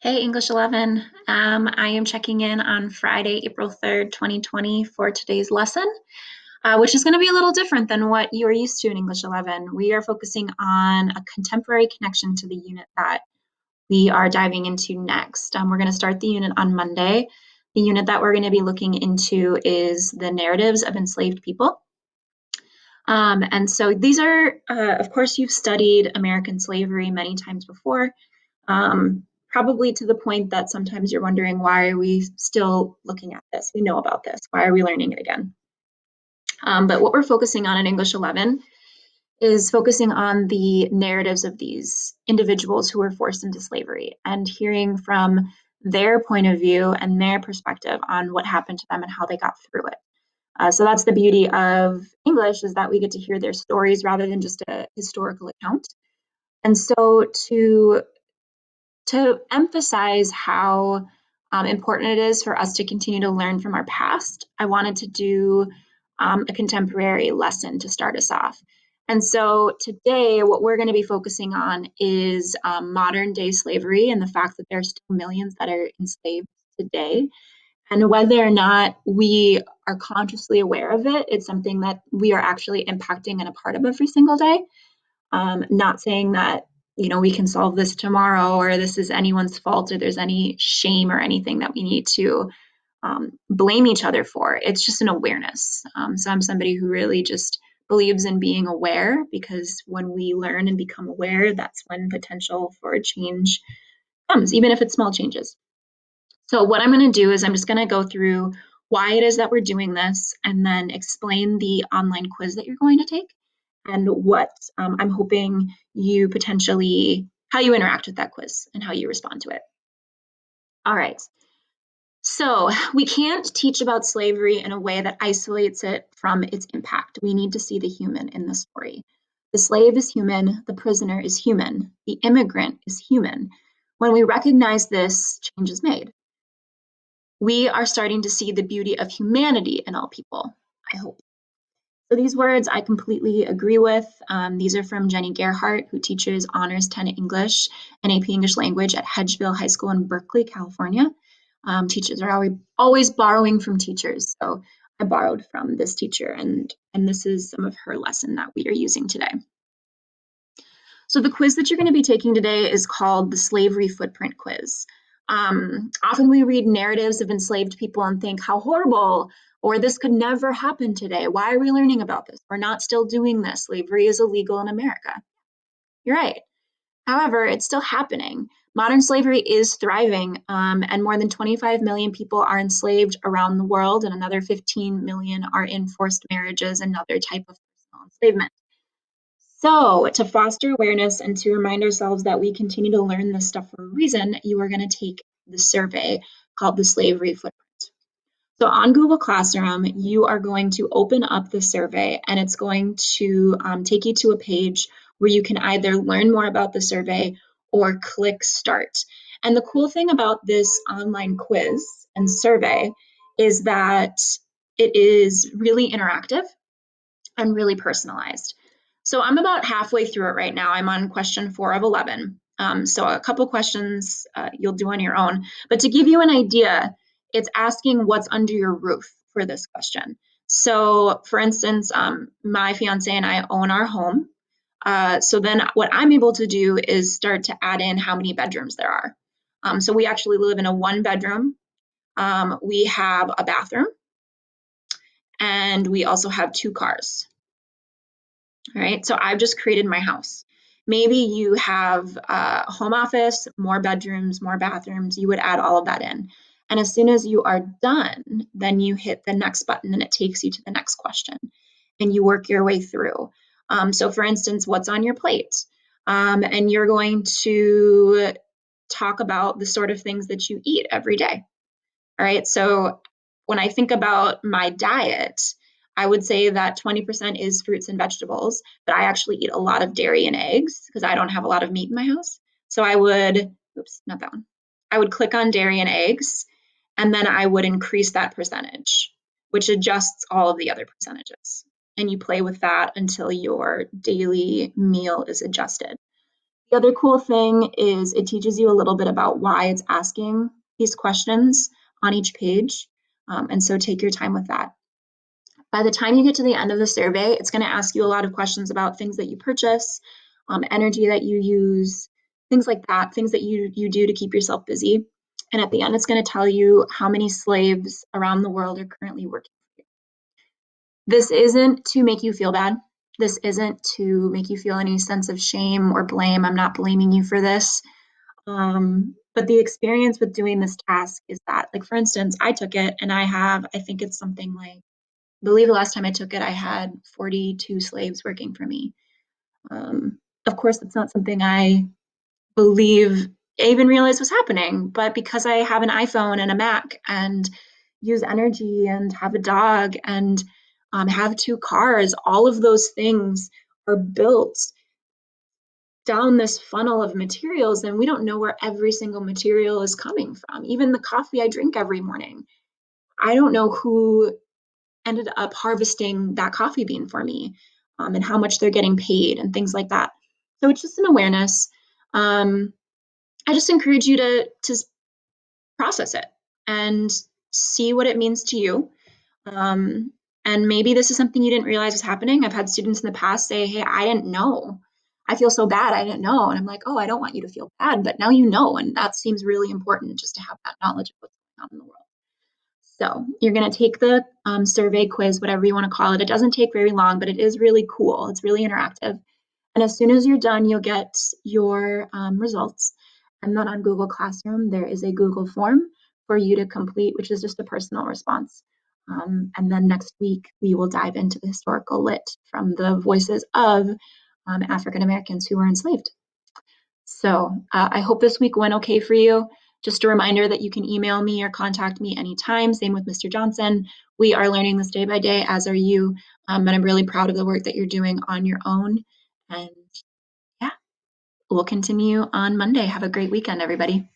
Hey, English 11. I am checking in on Friday, April 3rd, 2020 for today's lesson, which is going to be a little different than what you are used to in English 11. We are focusing on a contemporary connection to the unit that we are diving into next. We're going to start the unit on Monday. The unit that we're going to be looking into is the narratives of enslaved people. And so these are, of course, you've studied American slavery many times before. Probably to the point that sometimes you're wondering, why are we still looking at this? We know about this. Why are we learning it again? But what we're focusing on in English 11 is focusing on the narratives of these individuals who were forced into slavery and hearing from their point of view and their perspective on what happened to them and how they got through it. So that's the beauty of English, is that we get to hear their stories rather than just a historical account. And so to emphasize how important it is for us to continue to learn from our past, I wanted to do a contemporary lesson to start us off. And so today, what we're going to be focusing on is modern day slavery and the fact that there's still millions that are enslaved today. And whether or not we are consciously aware of it, it's something that we are actually impacting and a part of every single day. Not saying that, we can solve this tomorrow or this is anyone's fault or there's any shame or anything that we need to blame each other for. It's just an awareness. So I'm somebody who really just believes in being aware, because when we learn and become aware, that's when potential for change comes, even if it's small changes. So what I'm going to do is I'm just going to go through why it is that we're doing this and then explain the online quiz that you're going to take and what I'm hoping you potentially, how you interact with that quiz and how you respond to it. All right. So we can't teach about slavery in a way that isolates it from its impact. We need to see the human in the story. The slave is human. The prisoner is human. The immigrant is human. When we recognize this, change is made. We are starting to see the beauty of humanity in all people, I hope. So these words I completely agree with. These are from Jenny Gerhardt, who teaches Honors 10 English and AP English Language at Hedgeville High School in Berkeley, California. Teachers are always borrowing from teachers. So I borrowed from this teacher, and this is some of her lesson that we are using today. So the quiz that you're going to be taking today is called the Slavery Footprint Quiz. Often we read narratives of enslaved people and think, how horrible, or this could never happen today. Why are we learning about this? We're not still doing this. Slavery is illegal in America. You're right. However, it's still happening. Modern slavery is thriving, and more than 25 million people are enslaved around the world, and another 15 million are in forced marriages and other type of personal enslavement. So, to foster awareness and to remind ourselves that we continue to learn this stuff for a reason, you are going to take the survey called the Slavery Footprint. So, on Google Classroom, you are going to open up the survey, and it's going to take you to a page where you can either learn more about the survey or click Start. And the cool thing about this online quiz and survey is that it is really interactive and really personalized. So I'm about halfway through it right now. I'm on question 4 of 11. So a couple questions you'll do on your own. But to give you an idea, it's asking what's under your roof for this question. So for instance, my fiance and I own our home. So then what I'm able to do is start to add in how many bedrooms there are. So we actually live in a 1-bedroom. We have a bathroom, and we also have 2 cars. All right, so I've just created my house. Maybe you have a home office, more bedrooms, more bathrooms. You would add all of that in. And as soon as you are done, then you hit the next button and it takes you to the next question and you work your way through. So for instance, what's on your plate? And you're going to talk about the sort of things that you eat every day. All right, so when I think about my diet, I would say that 20% is fruits and vegetables, but I actually eat a lot of dairy and eggs because I don't have a lot of meat in my house. So I would, oops, not that one. I would click on dairy and eggs, and then I would increase that percentage, which adjusts all of the other percentages. And you play with that until your daily meal is adjusted. The other cool thing is it teaches you a little bit about why it's asking these questions on each page. And so take your time with that. By the time you get to the end of the survey, it's going to ask you a lot of questions about things that you purchase, energy that you use, things like that, things that you do to keep yourself busy. And at the end, it's going to tell you how many slaves around the world are currently working. This isn't to make you feel bad. This isn't to make you feel any sense of shame or blame. I'm not blaming you for this. But the experience with doing this task is that, like, for instance, I took it and I think it's something like, I believe the last time I took it, I had 42 slaves working for me. Of course, that's not something I believe I even realized was happening, but because I have an iPhone and a Mac and use energy and have a dog and have two cars, all of those things are built down this funnel of materials, and we don't know where every single material is coming from. Even the coffee I drink every morning, I don't know who ended up harvesting that coffee bean for me, and how much they're getting paid and things like that. So it's just an awareness. I just encourage you to process it and see what it means to you. Um, and maybe this is something you didn't realize was happening. I've had students in the past say, "Hey, I didn't know. I feel so bad. I didn't know." And I'm like, "Oh, I don't want you to feel bad, but now you know." And that seems really important, just to have that knowledge of what's going on in the world. So you're going to take the survey quiz, whatever you want to call it. It doesn't take very long, but it is really cool. It's really interactive. And as soon as you're done, you'll get your results. And then on Google Classroom, there is a Google form for you to complete, which is just a personal response. And then next week, we will dive into the historical lit from the voices of African Americans who were enslaved. So I hope this week went okay for you. Just a reminder that you can email me or contact me anytime. Same with Mr. Johnson. We are learning this day by day, as are you. And I'm really proud of the work that you're doing on your own. And yeah, we'll continue on Monday. Have a great weekend, everybody.